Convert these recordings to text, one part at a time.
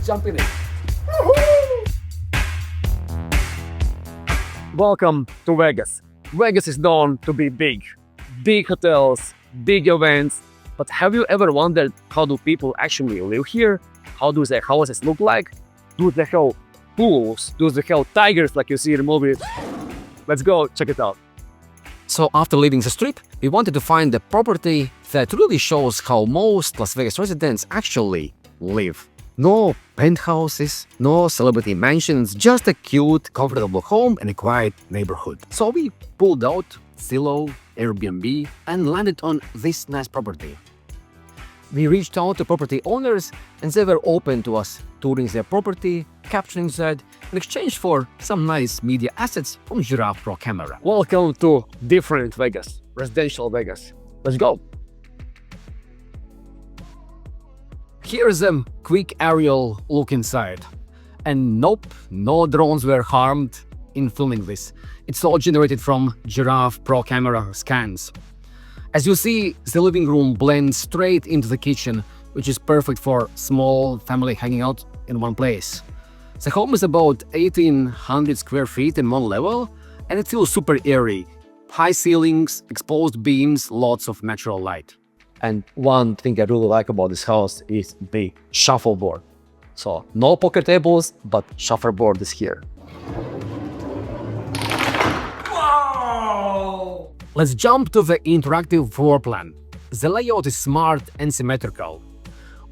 jump in it. Welcome to Vegas. Vegas is known to be big. Big hotels, big events. But have you ever wondered, how do people actually live here? How do their houses look like? Do they have pools? Do they have tigers like you see in the movie? Let's go check it out. So after leaving the strip, we wanted to find a property that really shows how most Las Vegas residents actually live. No penthouses, no celebrity mansions, just a cute, comfortable home and a quiet neighborhood. So we pulled out Zillow, Airbnb, and landed on this nice property. We reached out to property owners and they were open to us touring their property, capturing that in exchange for some nice media assets from Giraffe Pro camera. Welcome to different Vegas, residential Vegas. Let's go. Here's a quick aerial look inside. And nope, no drones were harmed in filming this. It's all generated from Giraffe Pro camera scans. As you see, the living room blends straight into the kitchen, which is perfect for small family hanging out in one place. The home is about 1,800 square feet in one level, and it feels super airy. High ceilings, exposed beams, lots of natural light. And one thing I really like about this house is the shuffleboard. So no poker tables, but shuffleboard is here. Wow! Let's jump to the interactive floor plan. The layout is smart and symmetrical.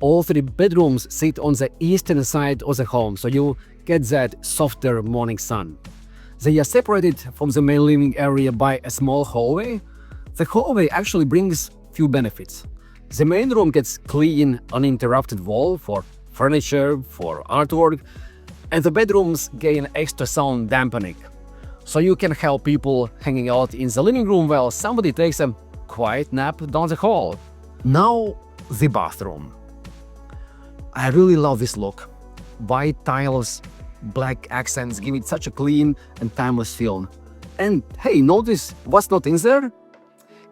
All three bedrooms sit on the eastern side of the home, so you get that softer morning sun. They are separated from the main living area by a small hallway. The hallway actually brings few benefits. The main room gets clean, uninterrupted wall for furniture, for artwork, and the bedrooms gain extra sound dampening. So you can have people hanging out in the living room while somebody takes a quiet nap down the hall. Now, the bathroom. I really love this look. White tiles, black accents give it such a clean and timeless feel. And hey, notice what's not in there?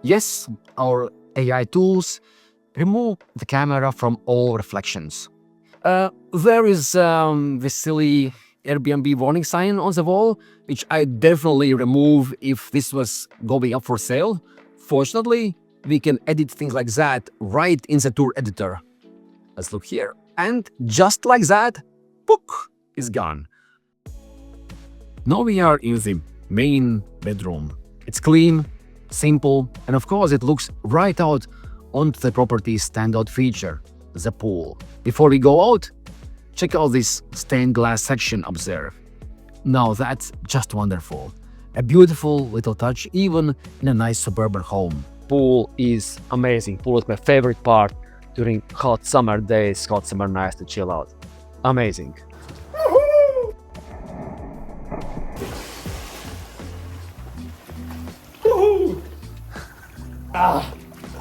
Yes, our AI tools remove the camera from all reflections. There is this silly Airbnb warning sign on the wall, which I definitely remove if this was going up for sale. Fortunately, we can edit things like that right in the tour editor. Let's look here. And just like that, book is gone. Now we are in the main bedroom. It's clean, simple, and of course it looks right out onto the property's standout feature, the pool. Before we go out, check out this stained glass section up there. Now that's just wonderful. A beautiful little touch even in a nice suburban home. Pool is amazing. Pool is my favorite part during hot summer days, hot summer nights to chill out. Amazing.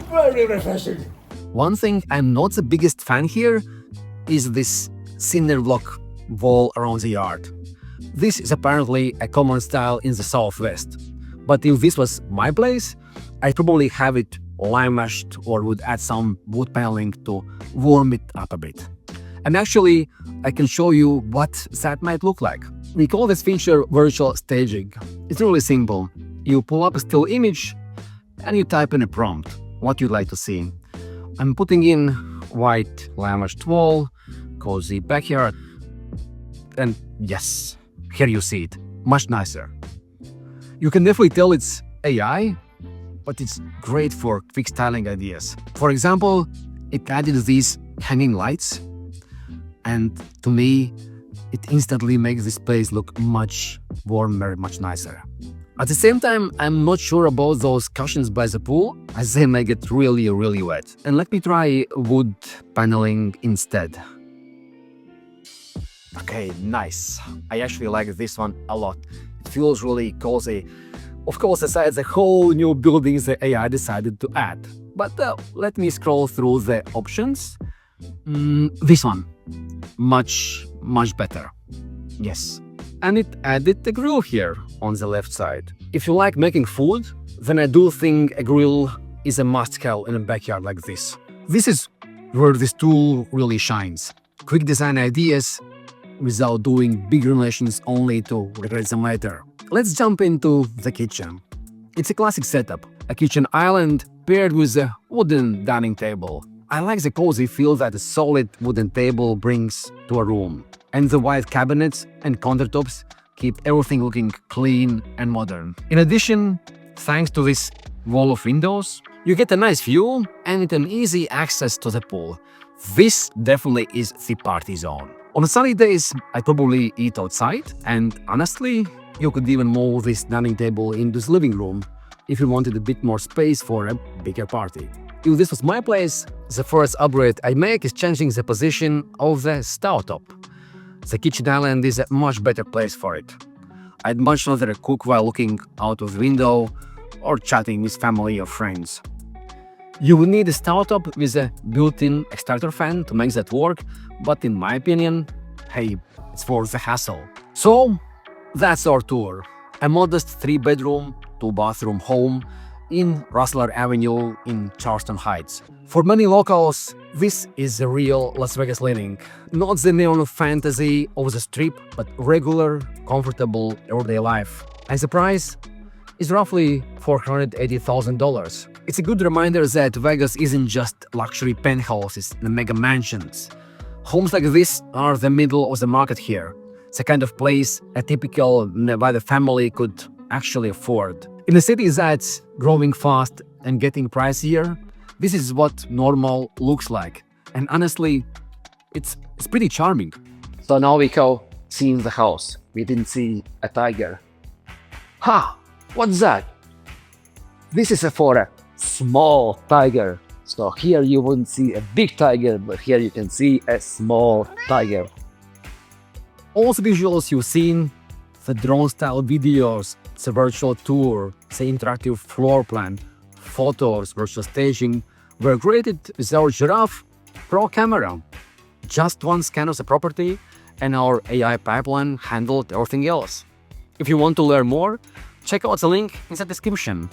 Very refreshing. One thing I'm not the biggest fan here is this cinder block wall around the yard. This is apparently a common style in the Southwest. But if this was my place, I'd probably have it lime mashed or would add some wood paneling to warm it up a bit. And actually, I can show you what that might look like. We call this feature virtual staging. It's really simple. You pull up a still image and you type in a prompt, what you'd like to see. I'm putting in white lime-mashed wall, cozy backyard, and yes, here you see it, much nicer. You can definitely tell it's AI, but it's great for quick styling ideas. For example, it added these hanging lights, and to me, it instantly makes this place look much warmer, much nicer. At the same time, I'm not sure about those cushions by the pool, as they may get really, really wet. And let me try wood paneling instead. Okay, nice. I actually like this one a lot. It feels really cozy. Of course, aside the whole new buildings the AI decided to add. But let me scroll through the options. This one. Much better. Yes. And it added the grill here on the left side. If you like making food, then I do think a grill is a must-have in a backyard like this. This is where this tool really shines. quick design ideas without doing big renovations only to regret them later. Let's jump into the kitchen. It's a classic setup, a kitchen island paired with a wooden dining table. I like the cozy feel that a solid wooden table brings to a room, and the white cabinets and countertops keep everything looking clean and modern. In addition, thanks to this wall of windows, you get a nice view and an easy access to the pool. This definitely is the party zone. On sunny days, I probably eat outside, and honestly, you could even move this dining table into the living room if you wanted a bit more space for a bigger party. If this was my place, the first upgrade I make is changing the position of the stovetop. The kitchen island is a much better place for it. I'd much rather cook while looking out of the window or chatting with family or friends. You will need a stovetop with a built-in extractor fan to make that work, but in my opinion, hey, it's worth the hassle. So, that's our tour. A modest 3-bedroom, 2-bathroom home in Rustler Avenue in Charleston Heights. For many locals, this is the real Las Vegas living. Not the neon fantasy of the strip, but regular, comfortable, everyday life. And the price is roughly $480,000. It's a good reminder that Vegas isn't just luxury penthouses and mega mansions. Homes like this are the middle of the market here. It's a kind of place a typical Nevada family could actually afford. In a city that's growing fast and getting pricier, this is what normal looks like. And honestly, it's pretty charming. So now we go seeing the house. We didn't see a tiger. Ha! What's that? This is for a small tiger. So here you wouldn't see a big tiger, but here you can see a small tiger. All the visuals you've seen, the drone-style videos, the virtual tour, the interactive floor plan, photos, virtual staging, were created with our Giraffe Pro camera. Just one scan of the property, and our AI pipeline handled everything else. If you want to learn more, check out the link in the description.